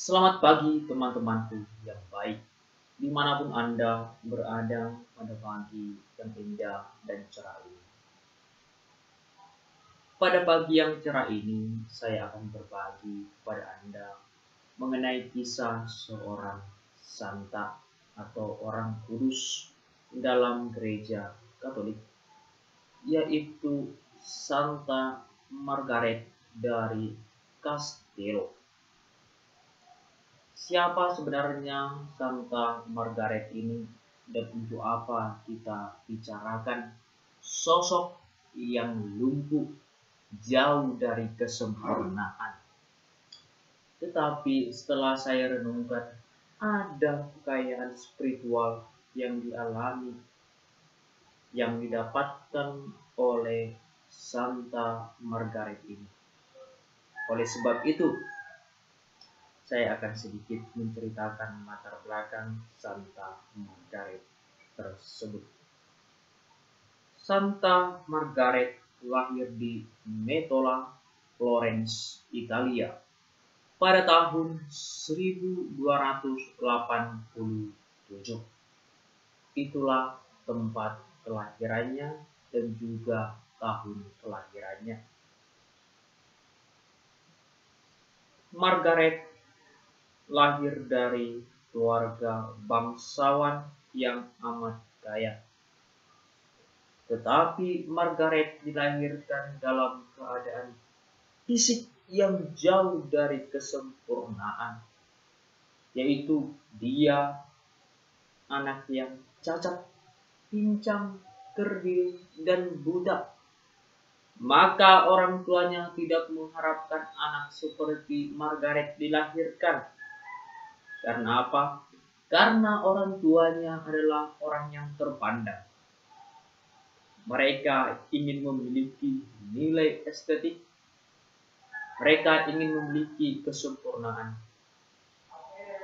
Selamat pagi teman-temanku yang baik, dimanapun Anda berada pada pagi yang indah dan cerah ini. Pada pagi yang cerah ini, saya akan berbagi kepada Anda mengenai kisah seorang santa atau orang kudus dalam gereja Katolik, yaitu Santa Margaret dari Castello. Siapa sebenarnya Santa Margaret ini dan untuk apa kita bicarakan sosok yang lumpuh jauh dari kesempurnaan. Tetapi setelah saya renungkan, ada kekayaan spiritual yang dialami, yang didapatkan oleh Santa Margaret ini. Oleh sebab itu, saya akan sedikit menceritakan latar belakang Santa Margaret tersebut. Santa Margaret lahir di Metola, Florence, Italia pada tahun 1287. Itulah tempat kelahirannya dan juga tahun kelahirannya. Margaret lahir dari keluarga bangsawan yang amat kaya. Tetapi Margaret dilahirkan dalam keadaan fisik yang jauh dari kesempurnaan, yaitu dia anak yang cacat, pincang, kerdil, dan buta. Maka orang tuanya tidak mengharapkan anak seperti Margaret dilahirkan. Karena apa? Karena orang tuanya adalah orang yang terpandang. Mereka ingin memiliki nilai estetik. Mereka ingin memiliki kesempurnaan.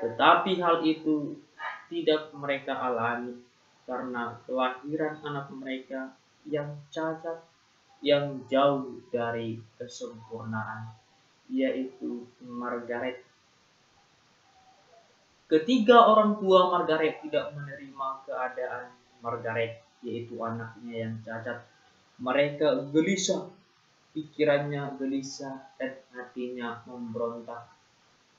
Tetapi hal itu tidak mereka alami karena kelahiran anak mereka yang cacat, yang jauh dari kesempurnaan, yaitu Margaret. Ketiga orang tua Margaret tidak menerima keadaan Margaret, yaitu anaknya yang cacat. Mereka gelisah, pikirannya gelisah dan hatinya memberontak.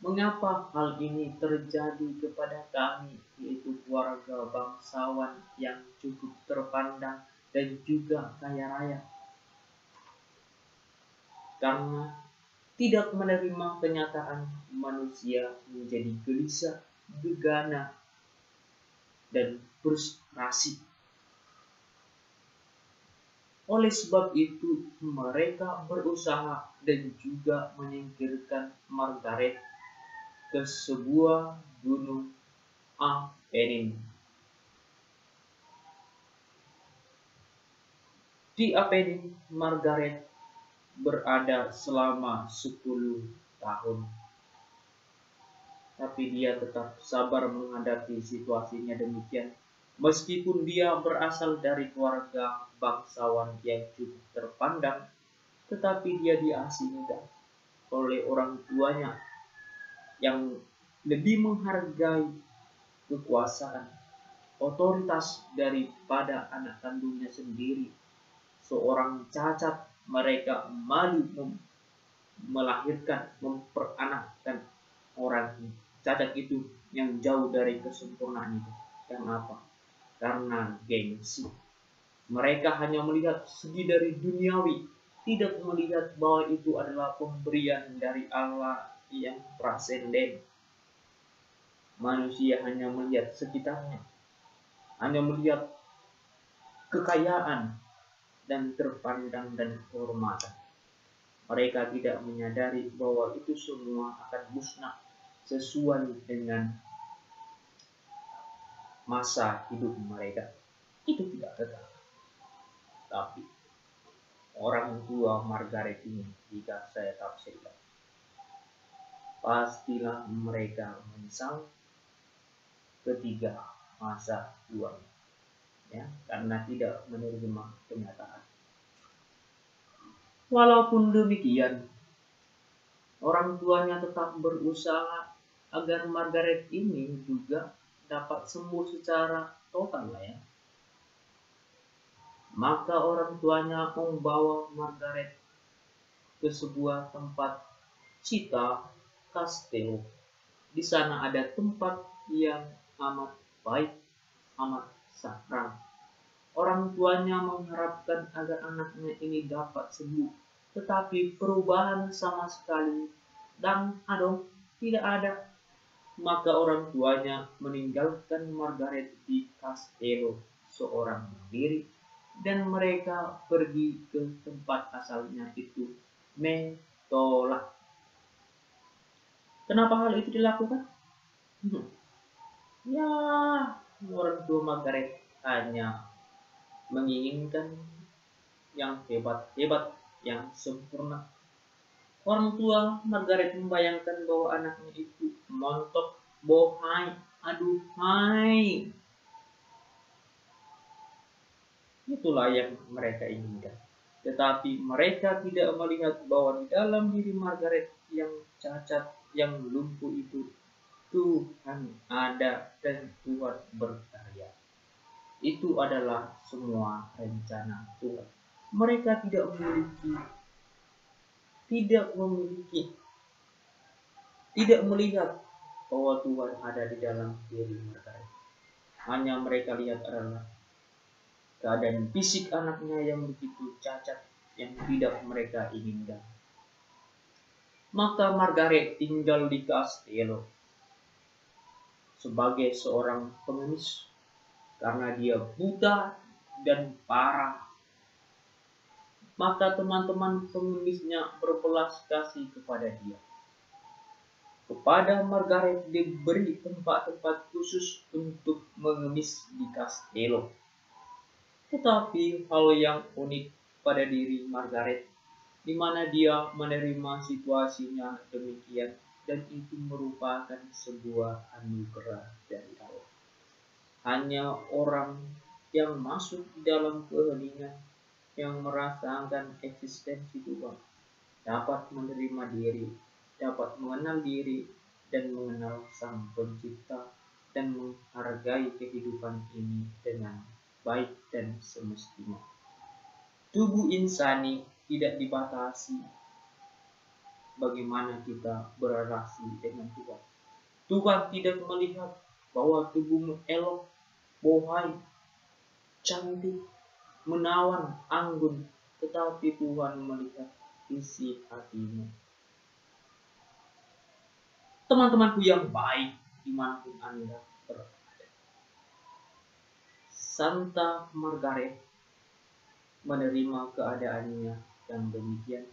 Mengapa hal ini terjadi kepada kami, yaitu keluarga bangsawan yang cukup terpandang dan juga kaya raya? Karena tidak menerima kenyataan, manusia menjadi gelisah, gegana, dan frustrasi. Oleh sebab itu, mereka berusaha dan juga menyingkirkan Margaret ke sebuah gunung Apennin. Di Apennin, Margaret berada selama 10 tahun. Tapi dia tetap sabar menghadapi situasinya demikian. Meskipun dia berasal dari keluarga bangsawan yang cukup terpandang, tetapi dia diasingkan oleh orang tuanya yang lebih menghargai kekuasaan, otoritas daripada anak kandungnya sendiri. Seorang cacat, mereka malu melahirkan, memperanakkan orang cacat itu yang jauh dari kesempurnaan itu. Karena apa? Karena gengsi. Mereka hanya melihat segi dari duniawi, tidak melihat bahwa itu adalah pemberian dari Allah yang prasenden. Manusia hanya melihat sekitarnya, hanya melihat kekayaan dan terpandang dan kehormatan. Mereka tidak menyadari bahwa itu semua akan musnah sesuai dengan masa hidup mereka. Itu tidak kekal. Tapi orang tua Margaret ini, jika saya tafsirkan, pastilah mereka menyesal ketika masa tuanya, ya, karena tidak menerima kenyataan. Walaupun demikian, orang tuanya tetap berusaha agar Margaret ini juga dapat sembuh secara total lah ya. Maka orang tuanya membawa Margaret ke sebuah tempat Città Castello. Di sana ada tempat yang amat baik, amat sakral. Orang tuanya mengharapkan agar anaknya ini dapat sembuh, tetapi perubahan sama sekali dan tidak ada. Maka orang tuanya meninggalkan Margaret di Castello seorang diri dan mereka pergi ke tempat asalnya itu, Mentola. Kenapa hal itu dilakukan? Ya, orang tua Margaret hanya menginginkan yang hebat-hebat, yang sempurna. Orang tua Margaret membayangkan bahwa anaknya itu montok, bohai, aduhai. Itulah yang mereka inginkan. Tetapi mereka tidak melihat bahwa di dalam diri Margaret yang cacat, yang lumpuh itu, Tuhan ada dan Tuhan berkarya. Itu adalah semua rencana Tuhan. Mereka tidak melihat bahwa Tuhan ada di dalam diri mereka. Hanya mereka lihat adalah keadaan fisik anaknya yang begitu cacat, yang tidak mereka inginkan. Maka Margaret tinggal di Castello sebagai seorang pengemis karena dia buta dan parah. Maka teman-teman pengemisnya berbelas kasih kepada dia. Kepada Margaret diberi tempat-tempat khusus untuk mengemis di Castello. Tetapi hal yang unik pada diri Margaret, di mana dia menerima situasinya demikian, dan itu merupakan sebuah anugerah dari Allah. Hanya orang yang masuk dalam keheningan, yang merasakan eksistensi Tuhan, dapat menerima diri, dapat mengenal diri, dan mengenal Sang Pencipta, dan menghargai kehidupan ini dengan baik dan semestinya. Tubuh insani tidak dibatasi bagaimana kita berrelasi dengan Tuhan. Tuhan tidak melihat bahwa tubuhmu elok, bohai, cantik, menawan, anggun, tetapi Tuhan melihat isi hatimu. Teman-temanku yang baik, dimanapun Anda berada, Santa Margaret menerima keadaannya yang demikian,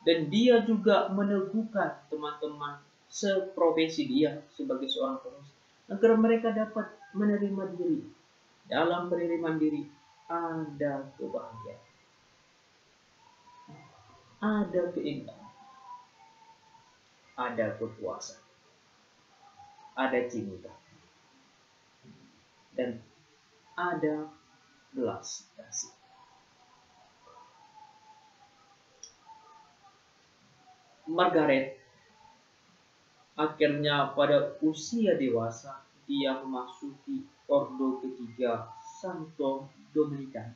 dan dia juga meneguhkan teman-teman seprofesi dia sebagai seorang pengusaha agar mereka dapat menerima diri. Dalam penerimaan diri ada kebahagiaan, ada keindahan, ada kepuasan, ada cinta, dan ada belas kasih. Margaret akhirnya pada usia dewasa dia memasuki ordo ketiga Santo Dominican.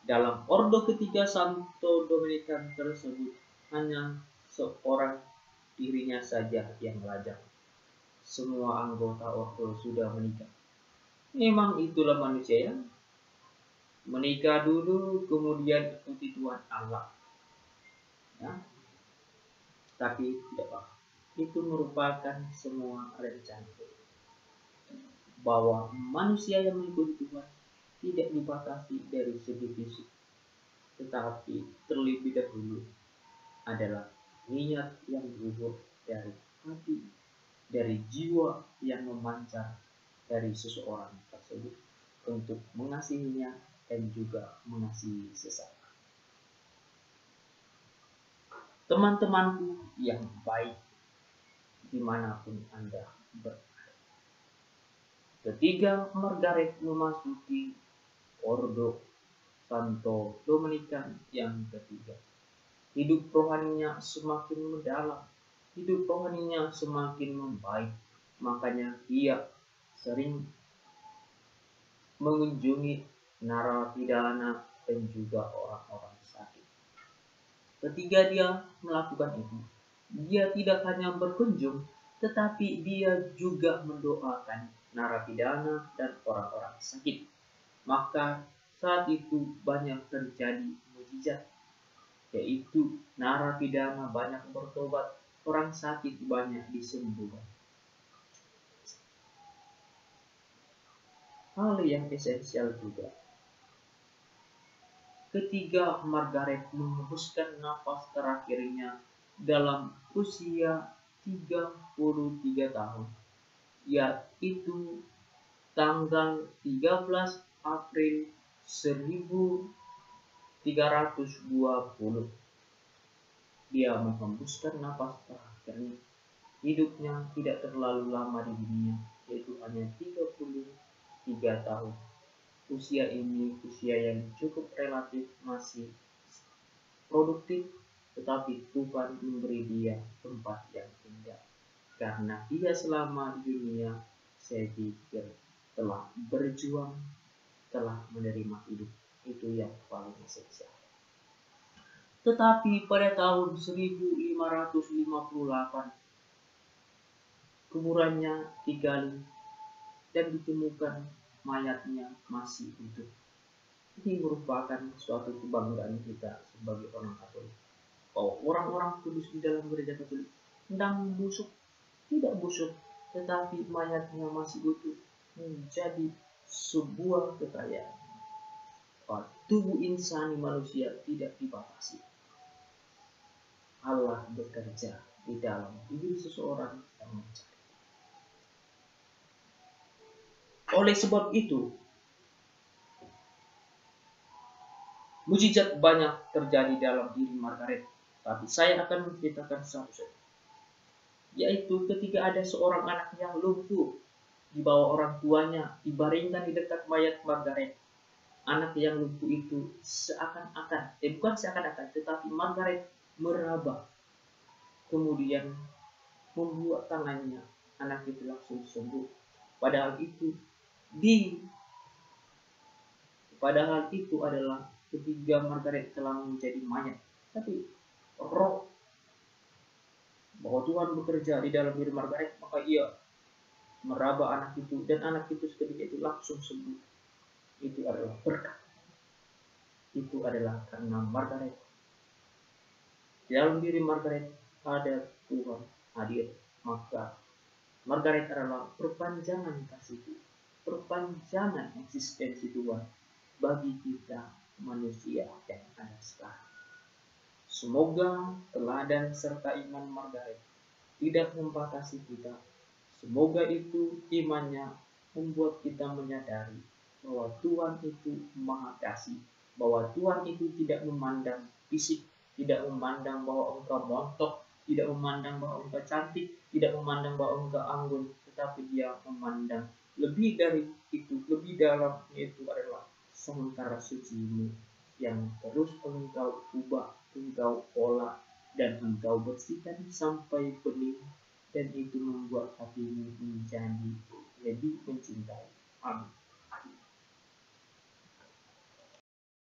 Dalam ordo ketiga Santo Dominican tersebut hanya seorang dirinya saja yang lajang. Semua anggota ordo sudah menikah. Memang itulah manusia ya. Menikah dulu kemudian ikuti Tuhan Allah. Ya. Tapi tidak apa. Itu merupakan semua rencana bahwa manusia yang mengikuti Tuhan tidak dibatasi dari segi fisik, tetapi terlebih dahulu adalah niat yang luhur dari hati, dari jiwa yang memancar dari seseorang tersebut untuk mengasihinya dan juga mengasihi sesama. Teman-temanku yang baik, dimanapun Anda berada, ketika Margaret memasuki ordo Santo Dominican yang ketiga, hidup rohaninya semakin mendalam, hidup rohaninya semakin membaik. Makanya dia sering mengunjungi narapidana dan juga orang-orang sakit. Ketika dia melakukan itu, dia tidak hanya berkunjung, tetapi dia juga mendoakan narapidana dan orang-orang sakit. Maka saat itu banyak terjadi mujizat, yaitu narapidana banyak bertobat, orang sakit banyak disembuhkan. Hal yang esensial juga, ketika Margaret menghembuskan napas terakhirnya dalam usia 33 tahun, yaitu tanggal 13 April 1320. Dia menghembuskan napas terakhirnya. Hidupnya tidak terlalu lama di dunia, yaitu hanya 33 tahun. Usia ini usia yang cukup relatif, masih produktif, tetapi Tuhan memberi dia tempat yang indah. Karena dia selama di dunia, saya pikir telah berjuang, telah menerima hidup. Itu yang paling esensial. Tetapi pada tahun 1558, kuburannya digali dan ditemukan mayatnya masih utuh. Ini merupakan suatu kebanggaan kita sebagai orang Katolik, bahwa orang-orang kudus di dalam gereja Katolik sedang busuk, tidak busuk, tetapi mayatnya masih utuh, menjadi sebuah kekayaan. Tubuh insani manusia tidak dibatasi. Allah bekerja di dalam diri seseorang yang mencari. Oleh sebab itu, mujizat banyak terjadi dalam diri Margaret, tapi saya akan menceritakan satu saja, yaitu ketika ada seorang anak yang lumpuh di bawah orang tuanya, dibaringkan di dekat mayat Margaret. Anak yang lumpuh itu bukan seakan-akan, tetapi Margaret meraba, kemudian membuat tangannya, anak itu langsung sembuh. Padahal itu adalah ketika Margaret telah menjadi mayat, tapi roh bahwa Tuhan bekerja di dalam diri Margaret, maka ia meraba anak itu, dan anak itu seketika itu langsung sembuh. Itu adalah berkat. Itu adalah karena Margaret. Di dalam diri Margaret ada Tuhan hadir, maka Margaret adalah perpanjangan kasih Tuhan, perpanjangan eksistensi Tuhan bagi kita manusia yang ada sekarang. Semoga teladan serta iman Margaret tidak membatasi kita. Semoga itu imannya membuat kita menyadari bahwa Tuhan itu Maha Kasih, bahwa Tuhan itu tidak memandang fisik, tidak memandang bahwa engkau montok, tidak memandang bahwa engkau cantik, tidak memandang bahwa engkau anggun, tetapi Dia memandang lebih dari itu, lebih dalam, yaitu adalah sementara sucimu yang terus engkau ubah, engkau olah, dan engkau bersihkan sampai bening, dan itu membuat hatimu menjadi lebih mencintai. Amin.